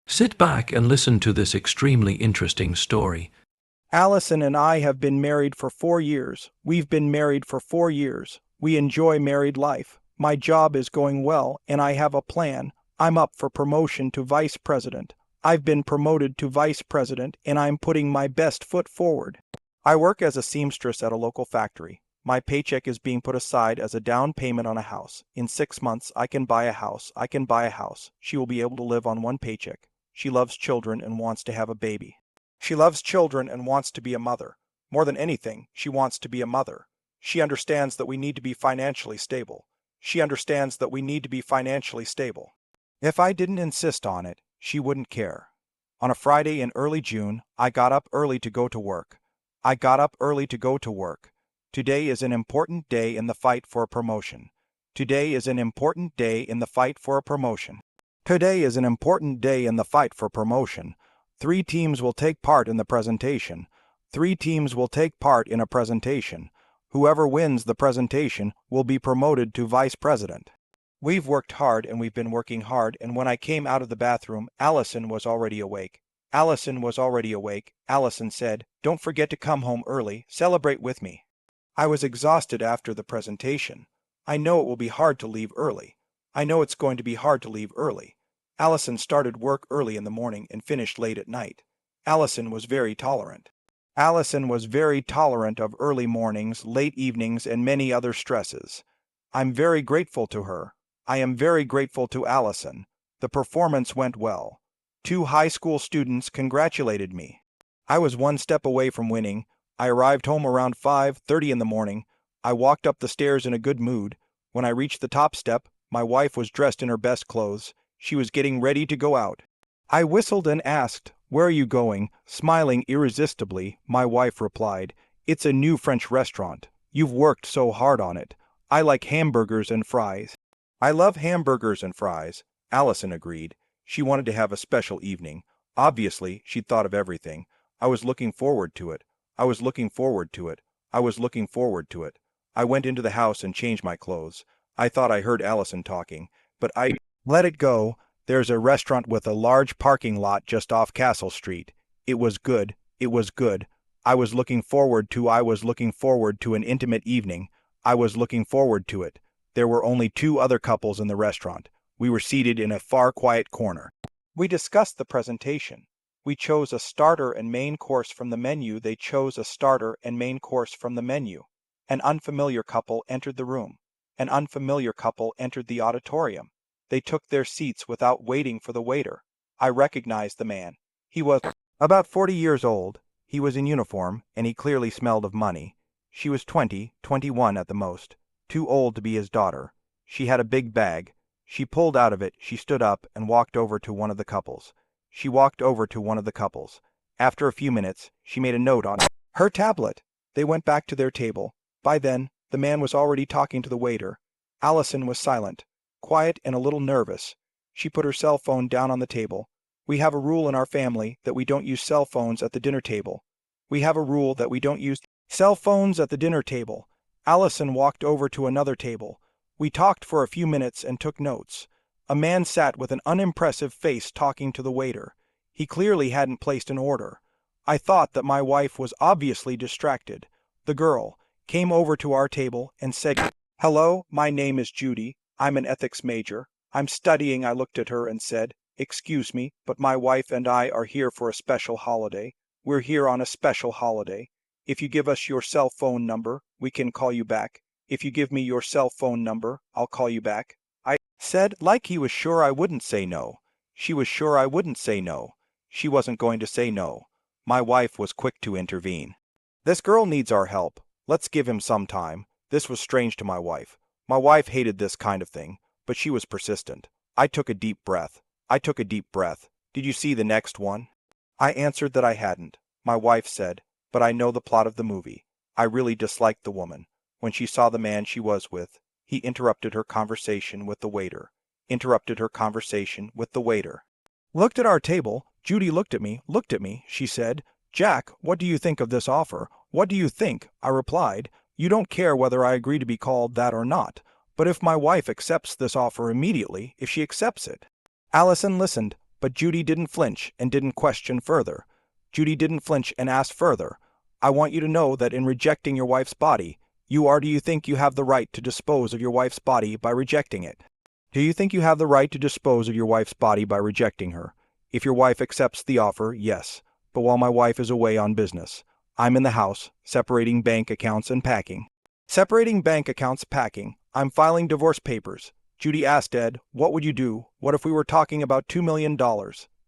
Sit back and listen to this extremely interesting story. Allison and I have been married for 4 years. We've been married for 4 years. We enjoy married life. My job is going well, and I have a plan. I'm up for promotion to vice president. I've been promoted to vice president, and I'm putting my best foot forward. I work as a seamstress at a local factory. My paycheck is being put aside as a down payment on a house. In 6 months, I can buy a house. I can buy a house. She will be able to live on one paycheck. She loves children and wants to have a baby. She loves children and wants to be a mother. More than anything, she wants to be a mother. She understands that we need to be financially stable. She understands that we need to be financially stable. If I didn't insist on it, she wouldn't care. On a Friday in early June, I got up early to go to work. I got up early to go to work. Today is an important day in the fight for a promotion. Today is an important day in the fight for a promotion. Today is an important day in the fight for promotion. 3 teams will take part in the presentation. 3 teams will take part in a presentation. Whoever wins the presentation will be promoted to vice president. We've worked hard and we've been working hard, and when I came out of the bathroom, Allison was already awake. Allison was already awake. Allison said, "Don't forget to come home early. Celebrate with me." I was exhausted after the presentation. I know it will be hard to leave early. I know it's going to be hard to leave early. Allison started work early in the morning and finished late at night. Allison was very tolerant. Allison was very tolerant of early mornings, late evenings, and many other stresses. I'm very grateful to her. I am very grateful to Allison. The performance went well. 2 high school students congratulated me. I was 1 step away from winning. I arrived home around 5:30 in the morning. I walked up the stairs in a good mood. When I reached the top step, my wife was dressed in her best clothes. She was getting ready to go out. I whistled and asked, "Where are you going?" Smiling irresistibly, my wife replied, "It's a new French restaurant. You've worked so hard on it. I like hamburgers and fries." "I love hamburgers and fries," Allison agreed. She wanted to have a special evening. Obviously, she'd thought of everything. I was looking forward to it. I was looking forward to it. I was looking forward to it. I went into the house and changed my clothes. I thought I heard Allison talking, but I let it go. There's a restaurant with a large parking lot just off Castle Street. It was good. It was good. I was looking forward to an intimate evening. I was looking forward to it. There were only 2 other couples in the restaurant. We were seated in a far quiet corner. We discussed the presentation. We chose a starter and main course from the menu. They chose a starter and main course from the menu. An unfamiliar couple entered the room. An unfamiliar couple entered the auditorium. They took their seats without waiting for the waiter. I recognized the man. He was about 40 years old. He was in uniform, and he clearly smelled of money. She was 20, 21 at the most, too old to be his daughter. She had a big bag. She pulled out of it. She stood up and walked over to one of the couples. She walked over to one of the couples. After a few minutes, she made a note on her tablet. They went back to their table. By then, the man was already talking to the waiter. Allison was silent, quiet and a little nervous. She put her cell phone down on the table. We have a rule in our family that we don't use cell phones at the dinner table. We have a rule that we don't use cell phones at the dinner table. Allison walked over to another table. We talked for a few minutes and took notes. A man sat with an unimpressive face talking to the waiter. He clearly hadn't placed an order. I thought that my wife was obviously distracted. The girl came over to our table and said, "Hello, my name is Judy. I'm an ethics major. I'm studying." I looked at her and said, "Excuse me, but my wife and I are here for a special holiday. We're here on a special holiday. If you give us your cell phone number, we can call you back. If you give me your cell phone number, I'll call you back." I said, like he was sure I wouldn't say no. She was sure I wouldn't say no. She wasn't going to say no. My wife was quick to intervene. "This girl needs our help. Let's give him some time." This was strange to my wife. My wife hated this kind of thing, but she was persistent. I took a deep breath. I took a deep breath. "Did you see the next one?" I answered that I hadn't. My wife said, "But I know the plot of the movie." I really disliked the woman. When she saw the man she was with, he interrupted her conversation with the waiter. Interrupted her conversation with the waiter. Looked at our table. Judy looked at me. She said, "Jack, what do you think of this offer? What do you think?" I replied, "You don't care whether I agree to be called that or not. But if my wife accepts this offer immediately, if she accepts it." Allison listened. But Judy didn't flinch and didn't question further. Judy didn't flinch and asked further, I want you to know that in rejecting your wife's body, do you think you have the right to dispose of your wife's body by rejecting it? Do you think you have the right to dispose of your wife's body by rejecting her? If your wife accepts the offer, yes. But while my wife is away on business, I'm in the house, separating bank accounts and packing. Separating bank accounts, packing. I'm filing divorce papers. Judy asked Ed, what would you do? What if we were talking about $2 million?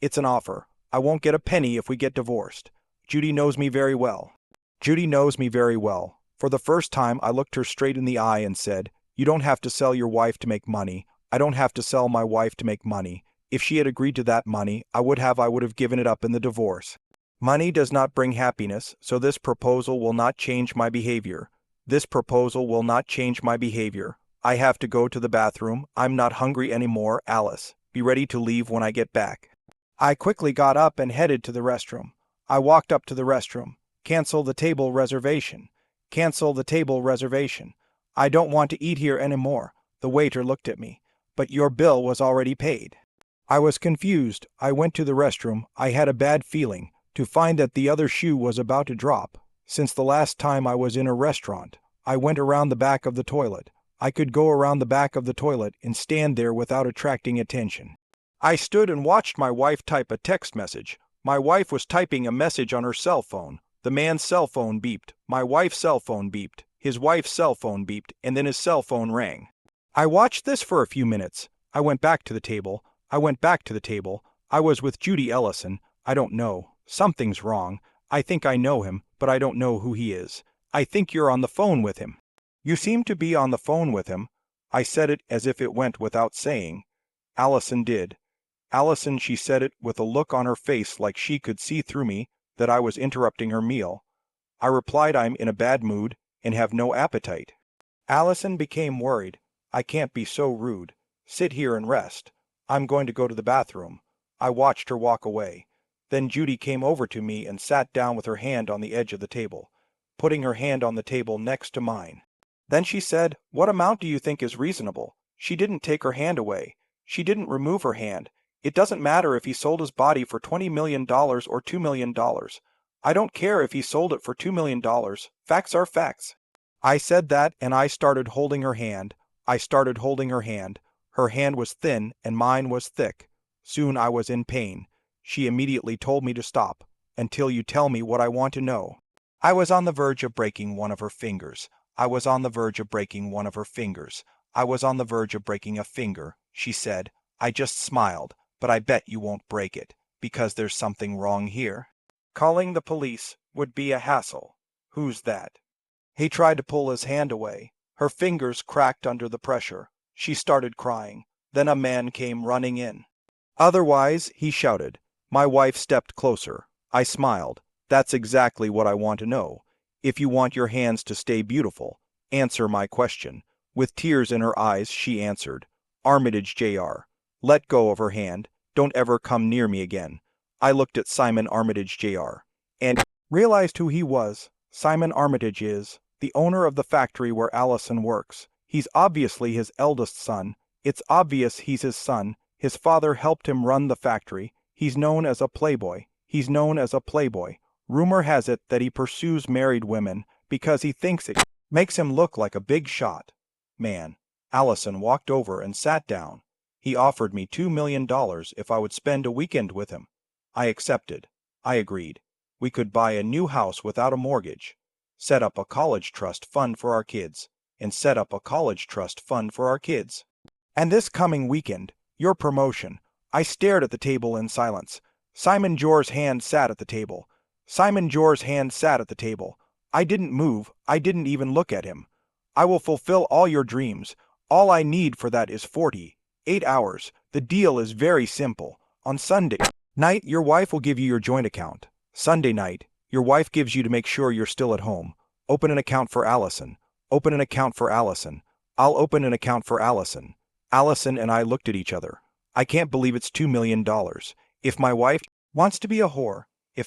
It's an offer. I won't get a penny if we get divorced. Judy knows me very well. Judy knows me very well. For the first time, I looked her straight in the eye and said, you don't have to sell your wife to make money. I don't have to sell my wife to make money. If she had agreed to that money, I would have given it up in the divorce. Money does not bring happiness, so this proposal will not change my behavior. This proposal will not change my behavior. I have to go to the bathroom. I'm not hungry anymore, Alice. Be ready to leave when I get back. I quickly got up and headed to the restroom. I walked up to the restroom. Cancel the table reservation. Cancel the table reservation. I don't want to eat here anymore. The waiter looked at me. But your bill was already paid. I was confused. I went to the restroom. I had a bad feeling, to find that the other shoe was about to drop. Since the last time I was in a restaurant, I went around the back of the toilet. I could go around the back of the toilet and stand there without attracting attention. I stood and watched my wife type a text message. My wife was typing a message on her cell phone. The man's cell phone beeped. My wife's cell phone beeped. His wife's cell phone beeped, and then his cell phone rang. I watched this for a few minutes. I went back to the table. I was with Judy Ellison. I don't know. Something's wrong. I think I know him, but I don't know who he is. I think you're on the phone with him. You seem to be on the phone with him. I said it as if it went without saying. Allison did. Allison, she said it with a look on her face like she could see through me, that I was interrupting her meal. I replied I'm in a bad mood and have no appetite. Allison became worried. I can't be so rude. Sit here and rest. I'm going to go to the bathroom. I watched her walk away. Then Judy came over to me and sat down with her hand on the edge of the table, putting her hand on the table next to mine. Then she said, what amount do you think is reasonable? She didn't take her hand away. She didn't remove her hand. It doesn't matter if he sold his body for $20 million or $2 million. I don't care if he sold it for $2 million. Facts are facts. I said that and I started holding her hand. Her hand was thin and mine was thick. Soon I was in pain. She immediately told me to stop, until you tell me what I want to know. I was on the verge of breaking one of her fingers. I was on the verge of breaking a finger, she said. I just smiled, but I bet you won't break it, because there's something wrong here. Calling the police would be a hassle. Who's that? He tried to pull his hand away. Her fingers cracked under the pressure. She started crying. Then a man came running in. Otherwise, he shouted. My wife stepped closer. I smiled. That's exactly what I want to know. If you want your hands to stay beautiful, answer my question. With tears in her eyes, she answered. Armitage Jr. Let go of her hand. Don't ever come near me again. I looked at Simon Armitage Jr. and realized who he was. Simon Armitage is the owner of the factory where Allison works. He's obviously his eldest son. It's obvious he's his son. His father helped him run the factory. He's known as a playboy. Rumor has it that he pursues married women because he thinks it makes him look like a big shot. Man. Allison walked over and sat down. He offered me $2 million if I would spend a weekend with him. I accepted. I agreed. We could buy a new house without a mortgage, set up a college trust fund for our kids, and this coming weekend, your promotion. I stared at the table in silence. Simon Jor's hand sat at the table. I didn't move. I didn't even look at him. I will fulfill all your dreams. All I need for that is 48 hours. The deal is very simple. On Sunday night, your wife will give you your joint account. Sunday night, your wife gives you to make sure you're still at home. Open an account for Allison. I'll open an account for Allison. Allison and I looked at each other. I can't believe it's $2 million. If my wife wants to be a whore, I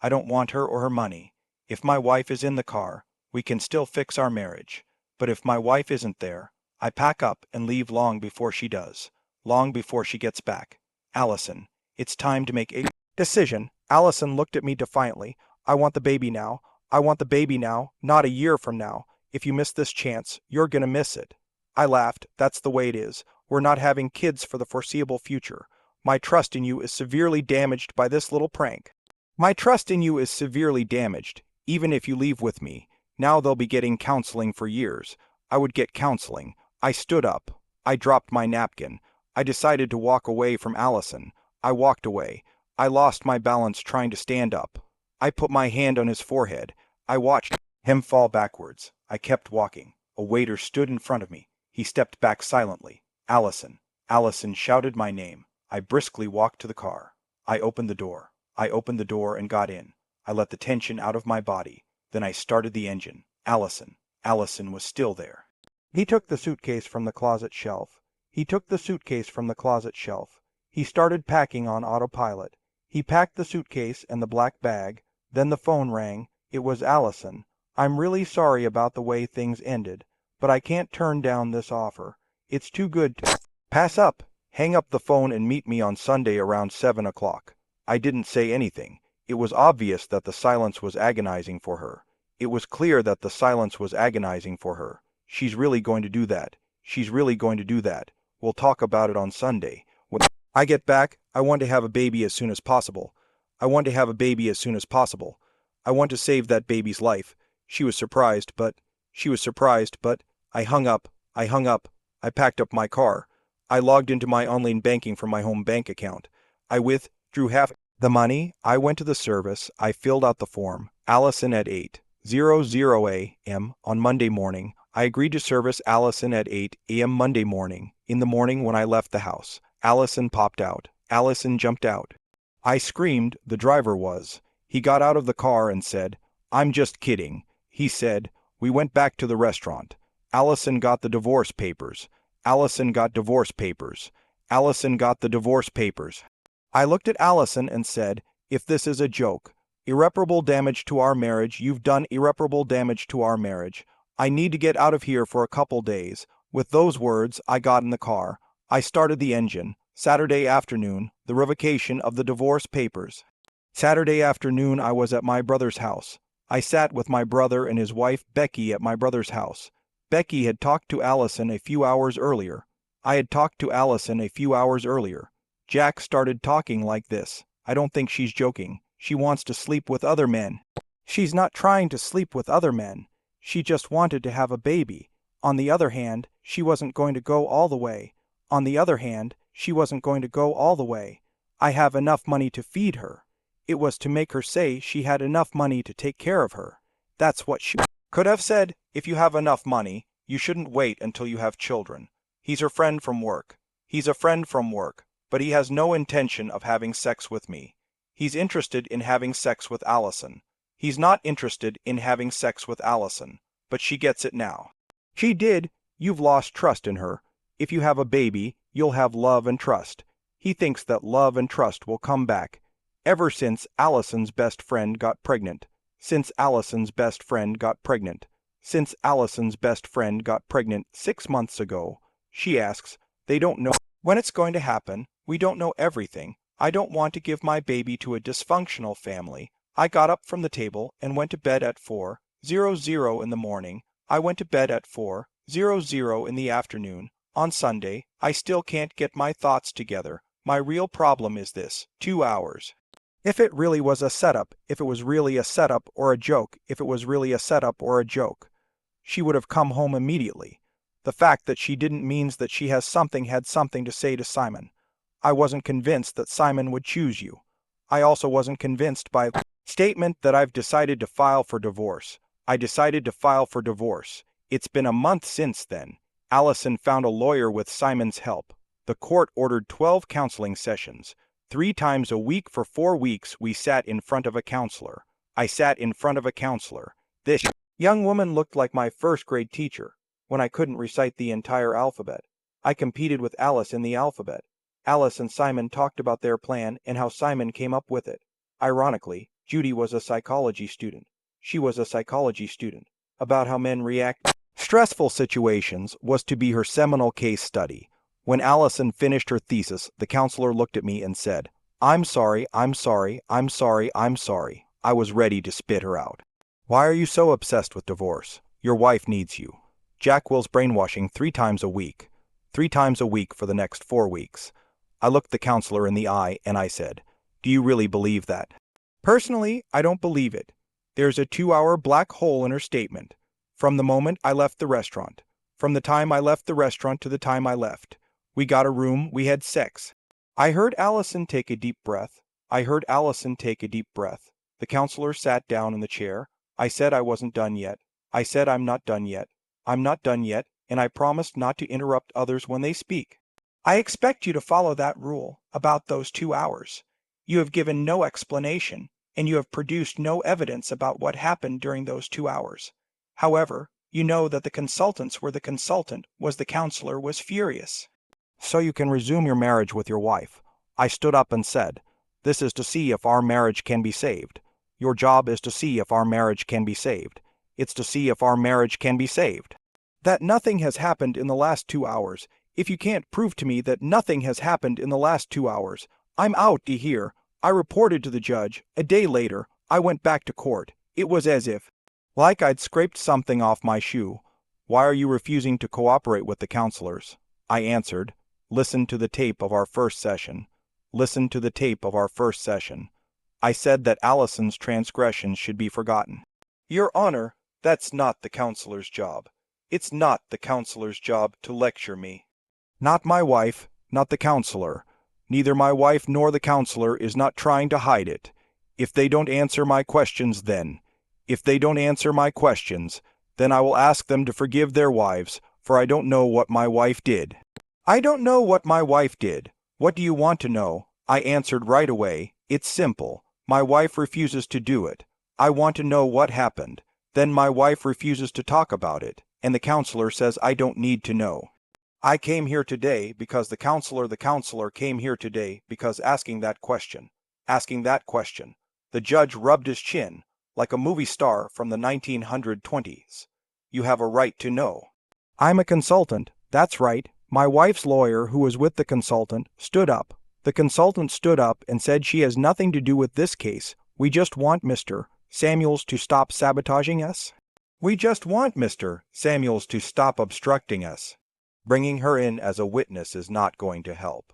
don't want her or her money. If my wife is in the car, we can still fix our marriage. But if my wife isn't there, I pack up and leave long before she does. Long before she gets back. Allison, it's time to make a decision. Allison looked at me defiantly. I want the baby now. I want the baby now, not a year from now. If you miss this chance, you're gonna miss it. I laughed. That's the way it is. We're not having kids for the foreseeable future. My trust in you is severely damaged by this little prank. My trust in you is severely damaged, even if you leave with me. Now they'll be getting counseling for years. I would get counseling. I stood up. I dropped my napkin. I decided to walk away from Allison. I walked away. I lost my balance trying to stand up. I put my hand on his forehead. I watched him fall backwards. I kept walking. A waiter stood in front of me. He stepped back silently. Allison. Allison shouted my name. I briskly walked to the car. I opened the door. I opened the door and got in. I let the tension out of my body. Then I started the engine. Allison. Allison was still there. He took the suitcase from the closet shelf. He took the suitcase from the closet shelf. He started packing on autopilot. He packed the suitcase and the black bag. Then the phone rang. It was Allison. I'm really sorry about the way things ended, but I can't turn down this offer. It's too good to pass up. Hang up the phone and meet me on Sunday around 7 o'clock. I didn't say anything. It was obvious that the silence was agonizing for her. It was clear that the silence was agonizing for her. She's really going to do that. She's really going to do that. We'll talk about it on Sunday. When I get back, I want to have a baby as soon as possible. I want to have a baby as soon as possible. I want to save that baby's life. She was surprised, but I hung up. I packed up my car. I logged into my online banking from my home bank account. I withdrew half the money. I went to the service. I filled out the form. Allison at 8:00 a.m. on Monday morning. I agreed to service Allison at 8 a.m. Monday morning. In the morning when I left the house, Allison popped out. Allison jumped out. I screamed. The driver was. He got out of the car and said, "I'm just kidding." He said, "We went back to the restaurant. Allison got the divorce papers. Allison got divorce papers. Allison got the divorce papers." I looked at Allison and said, "If this is a joke, irreparable damage to our marriage, you've done irreparable damage to our marriage. I need to get out of here for a couple days." With those words, I got in the car. I started the engine. Saturday afternoon, the revocation of the divorce papers. Saturday afternoon, I was at my brother's house. I sat with my brother and his wife Becky at my brother's house. Becky had talked to Allison a few hours earlier. I had talked to Allison a few hours earlier. Jack started talking like this. I don't think she's joking. She wants to sleep with other men. She's not trying to sleep with other men. She just wanted to have a baby. On the other hand, she wasn't going to go all the way. On the other hand, she wasn't going to go all the way. I have enough money to feed her. It was to make her say she had enough money to take care of her. That's what she could have said. If you have enough money, you shouldn't wait until you have children. He's her friend from work. He's a friend from work, but he has no intention of having sex with me. He's interested in having sex with Allison. He's not interested in having sex with Allison, but she gets it now. She did. You've lost trust in her. If you have a baby, you'll have love and trust. He thinks that love and trust will come back. Ever since Allison's best friend got pregnant. Since Allison's best friend got pregnant. Since Allison's best friend got pregnant 6 months ago. She asks, they don't know when it's going to happen. We don't know everything. I don't want to give my baby to a dysfunctional family. I got up from the table and went to bed at 4:00 in the morning. I went to bed at 4:00 in the afternoon. On Sunday, I still can't get my thoughts together. My real problem is this: 2 hours. If it really was a setup, if it was really a setup or a joke, if it was really a setup or a joke, she would have come home immediately. The fact that she didn't means that she had something to say to Simon. I wasn't convinced that Simon would choose you. I also wasn't convinced by the statement that I've decided to file for divorce. I decided to file for divorce. It's been a month since then. Allison found a lawyer with Simon's help. The court ordered 12 counseling sessions. 3 times a week for 4 weeks we sat in front of a counselor. I sat in front of a counselor. This young woman looked like my first-grade teacher when I couldn't recite the entire alphabet. I competed with Alice in the alphabet. Alice and Simon talked about their plan and how Simon came up with it. Ironically, Judy was a psychology student. She was a psychology student. About how men react Stressful Situations was to be her seminal case study. When Allison finished her thesis, the counselor looked at me and said, "I'm sorry, I'm sorry, I'm sorry, I'm sorry." I was ready to spit her out. "Why are you so obsessed with divorce? Your wife needs you." Jack Will's brainwashing 3 times a week. 3 times a week for the next 4 weeks. I looked the counselor in the eye and I said, "Do you really believe that?" Personally, I don't believe it. There's a 2-hour black hole in her statement. From the moment I left the restaurant. From the time I left the restaurant to the time I left. We got a room, we had sex. I heard Allison take a deep breath. I heard Allison take a deep breath. The counselor sat down in the chair. I said I wasn't done yet. I said I'm not done yet. I'm not done yet, and I promised not to interrupt others when they speak. I expect you to follow that rule about those 2 hours. You have given no explanation, and you have produced no evidence about what happened during those 2 hours. However, you know that the consultants were the consultant was the counselor was furious. So you can resume your marriage with your wife. I stood up and said, "This is to see if our marriage can be saved. Your job is to see if our marriage can be saved. It's to see if our marriage can be saved." That nothing has happened in the last 2 hours. If you can't prove to me that nothing has happened in the last 2 hours, I'm out to here. I reported to the judge. A day later, I went back to court. It was as if, like I'd scraped something off my shoe. "Why are you refusing to cooperate with the counselors?" I answered, "Listen to the tape of our first session. Listen to the tape of our first session. I said that Allison's transgressions should be forgotten." Your Honor, that's not the counselor's job. It's not the counselor's job to lecture me. Not my wife, not the counselor. Neither my wife nor the counselor is not trying to hide it. If they don't answer my questions then, if they don't answer my questions, then I will ask them to forgive their wives, for I don't know what my wife did. I don't know what my wife did. What do you want to know? I answered right away. It's simple. My wife refuses to do it. I want to know what happened. Then my wife refuses to talk about it, and the counselor says I don't need to know. I came here today because the counselor came here today because asking that question. The judge rubbed his chin, like a movie star from the 1920s. You have a right to know. I'm a consultant. That's right. My wife's lawyer, who was with the consultant, stood up. The consultant stood up and said she has nothing to do with this case. We just want Mr. Samuels to stop sabotaging us. We just want Mr. Samuels to stop obstructing us. Bringing her in as a witness is not going to help.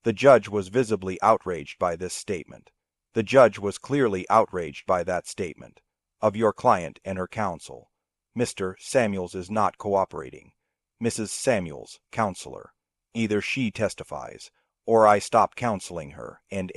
The judge was visibly outraged by this statement. The judge was clearly outraged by that statement of your client and her counsel. Mr. Samuels is not cooperating. Mrs. Samuels, counselor. Either she testifies, or I stop counseling her and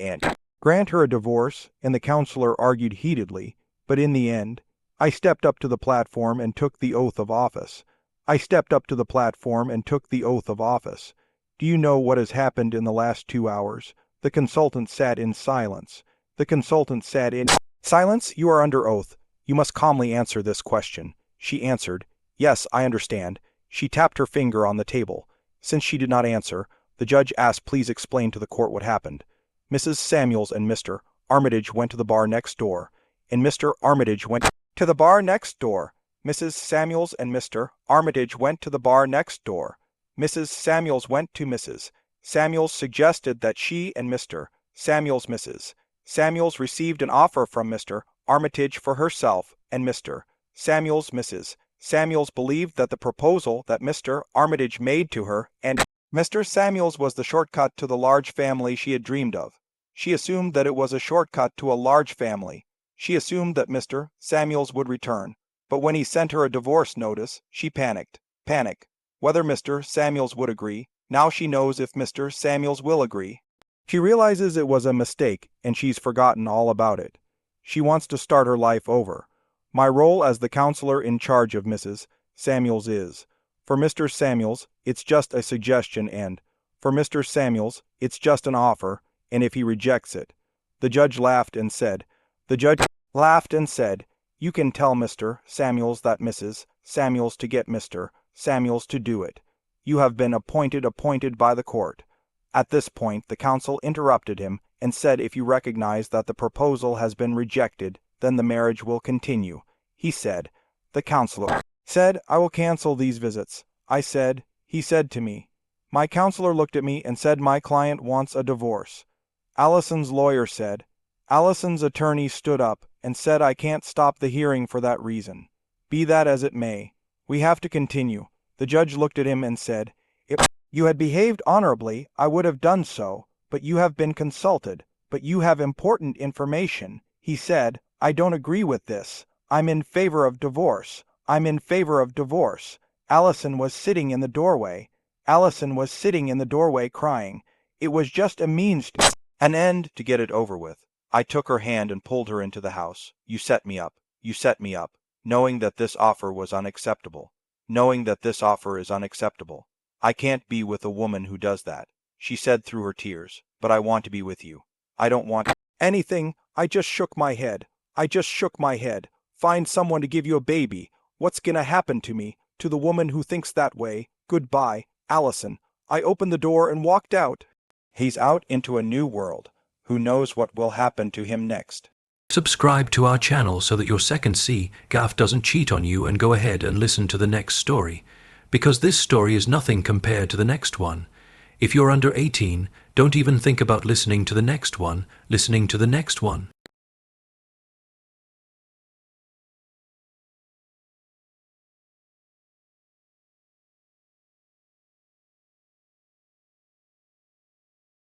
grant her a divorce, and the counselor argued heatedly, but in the end, I stepped up to the platform and took the oath of office. I stepped up to the platform and took the oath of office. Do you know what has happened in the last 2 hours? The consultant sat in silence. The consultant sat in silence. You are under oath. You must calmly answer this question. She answered, "Yes, I understand." She tapped her finger on the table. Since she did not answer, the judge asked, "Please explain to the court what happened." Mrs. Samuels and Mr. Armitage went to the bar next door, and Mr. Armitage went to the bar next door. Mrs. Samuels and Mr. Armitage went to the bar next door. Mrs. Samuels went to Mrs. Samuels suggested that she and Mr. Samuels Mrs. Samuels received an offer from Mr. Armitage for herself, and Mr. Samuels Mrs. Samuels believed that the proposal that Mr. Armitage made to her and Mr. Samuels was the shortcut to the large family she had dreamed of. She assumed that it was a shortcut to a large family. She assumed that Mr. Samuels would return. But when he sent her a divorce notice, she panicked. Whether Mr. Samuels would agree. Now she knows if Mr. Samuels will agree. She realizes it was a mistake, and she's forgotten all about it. She wants to start her life over. My role as the counselor in charge of Mrs. Samuels is, for Mr. Samuels, it's just a suggestion, and for Mr. Samuels, it's just an offer, and if he rejects it. The judge laughed and said, "You can tell Mr. Samuels that Mrs. Samuels to get Mr. Samuels to do it. You have been appointed by the court." At this point, the counsel interrupted him and said, "If you recognize that the proposal has been rejected, then the marriage will continue." He said, the counselor Said, I will cancel these visits. I said, he said to me. My counselor looked at me and said my client wants a divorce. Allison's lawyer said. Allison's attorney stood up and said I can't stop the hearing for that reason. Be that as it may, we have to continue. The judge looked at him and said, if you had behaved honorably, I would have done so, but you have been consulted, but you have important information. He said, I don't agree with this. I'm in favor of divorce. I'm in favor of divorce. Allison was sitting in the doorway. Allison was sitting in the doorway crying. It was just a means to an end to get it over with. I took her hand and pulled her into the house. You set me up. You set me up. Knowing that this offer was unacceptable. Knowing that this offer is unacceptable. I can't be with a woman who does that. She said through her tears, but I want to be with you. I don't want anything. I just shook my head. I just shook my head. Find someone to give you a baby. What's gonna happen to me? To the woman who thinks that way. Goodbye, Allison. I opened the door and walked out. He's out into a new world. Who knows what will happen to him next? Subscribe to our channel so that your second C gaff doesn't cheat on you, and go ahead and listen to the next story, because this story is nothing compared to the next one. If you're under 18, don't even think about listening to the next one.